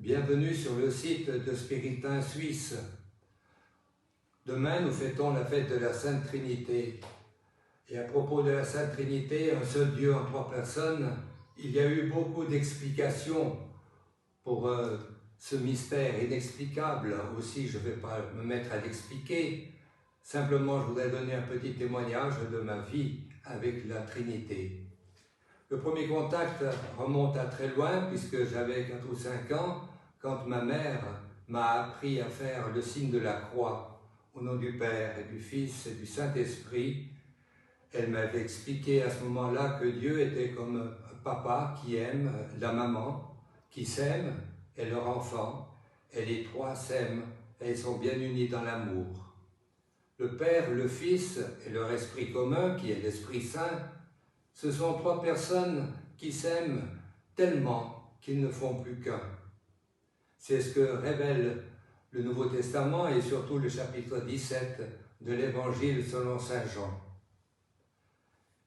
Bienvenue sur le site de Spiritain Suisse. Demain, nous fêtons la fête de la Sainte Trinité. Et à propos de la Sainte Trinité, un seul Dieu en trois personnes, il y a eu beaucoup d'explications pour ce mystère inexplicable. Aussi, je ne vais pas me mettre à l'expliquer. Simplement, je voudrais donner un petit témoignage de ma vie avec la Trinité. Le premier contact remonte à très loin, puisque j'avais 4 ou 5 ans, quand ma mère m'a appris à faire le signe de la croix, au nom du Père et du Fils et du Saint-Esprit. Elle m'avait expliqué à ce moment-là que Dieu était comme un papa qui aime la maman, qui s'aime, et leur enfant, et les trois s'aiment, et ils sont bien unis dans l'amour. Le Père, le Fils et leur Esprit commun, qui est l'Esprit Saint, ce sont trois personnes qui s'aiment tellement qu'ils ne font plus qu'un. C'est ce que révèle le Nouveau Testament et surtout le chapitre 17 de l'Évangile selon Saint Jean.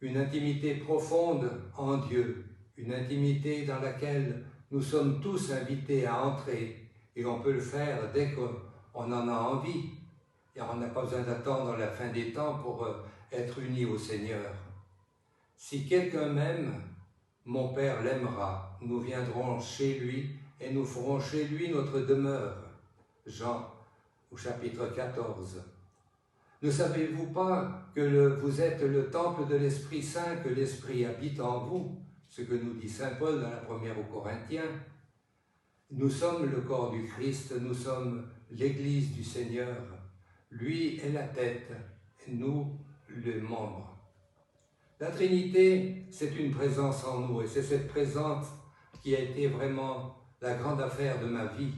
Une intimité profonde en Dieu, une intimité dans laquelle nous sommes tous invités à entrer et on peut le faire dès qu'on en a envie. Et on n'a pas besoin d'attendre la fin des temps pour être unis au Seigneur. Si quelqu'un m'aime, mon Père l'aimera. Nous viendrons chez lui et nous ferons chez lui notre demeure. Jean, au chapitre 14. Ne savez-vous pas que vous êtes le temple de l'Esprit Saint, que l'Esprit habite en vous, ce que nous dit saint Paul dans la première aux Corinthiens? Nous sommes le corps du Christ, nous sommes l'Église du Seigneur. Lui est la tête, et nous les membres. La Trinité, c'est une présence en nous, et c'est cette présence qui a été vraiment la grande affaire de ma vie,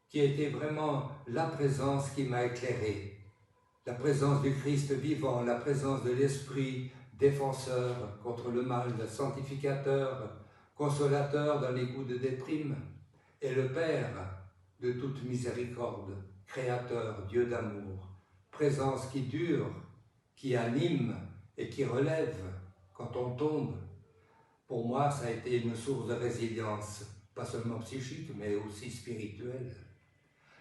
qui a été vraiment la présence qui m'a éclairé. La présence du Christ vivant, la présence de l'Esprit défenseur contre le mal, sanctificateur, consolateur dans les coups de déprime, et le Père de toute miséricorde, créateur, Dieu d'amour, présence qui dure, qui anime et qui relève quand on tombe. Pour moi, ça a été une source de résilience, pas seulement psychique, mais aussi spirituelle.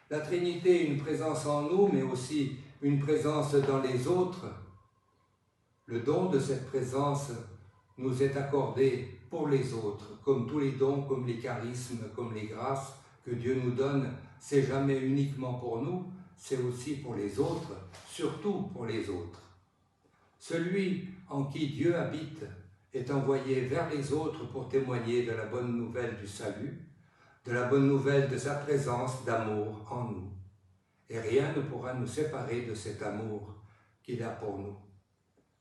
La Trinité, une présence en nous, mais aussi une présence dans les autres. Le don de cette présence nous est accordé pour les autres, comme tous les dons, comme les charismes, comme les grâces que Dieu nous donne. C'est jamais uniquement pour nous, c'est aussi pour les autres, surtout pour les autres. Celui en qui Dieu habite est envoyé vers les autres pour témoigner de la bonne nouvelle du salut, de la bonne nouvelle de sa présence d'amour en nous. Et rien ne pourra nous séparer de cet amour qu'il a pour nous.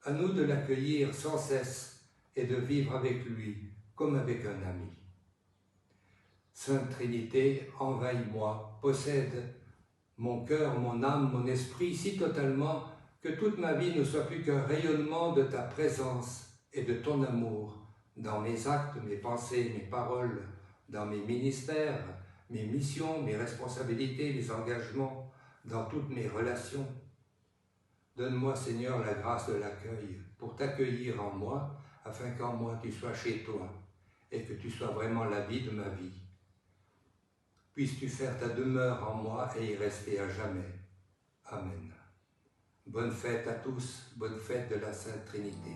À nous de l'accueillir sans cesse et de vivre avec lui comme avec un ami. Sainte Trinité, envahis-moi, possède mon cœur, mon âme, mon esprit si totalement que toute ma vie ne soit plus qu'un rayonnement de ta présence et de ton amour dans mes actes, mes pensées, mes paroles, dans mes ministères, mes missions, mes responsabilités, mes engagements, dans toutes mes relations. Donne-moi, Seigneur, la grâce de l'accueil pour t'accueillir en moi, afin qu'en moi tu sois chez toi et que tu sois vraiment la vie de ma vie. Puisses-tu faire ta demeure en moi et y rester à jamais. Amen. Bonne fête à tous, bonne fête de la Sainte Trinité.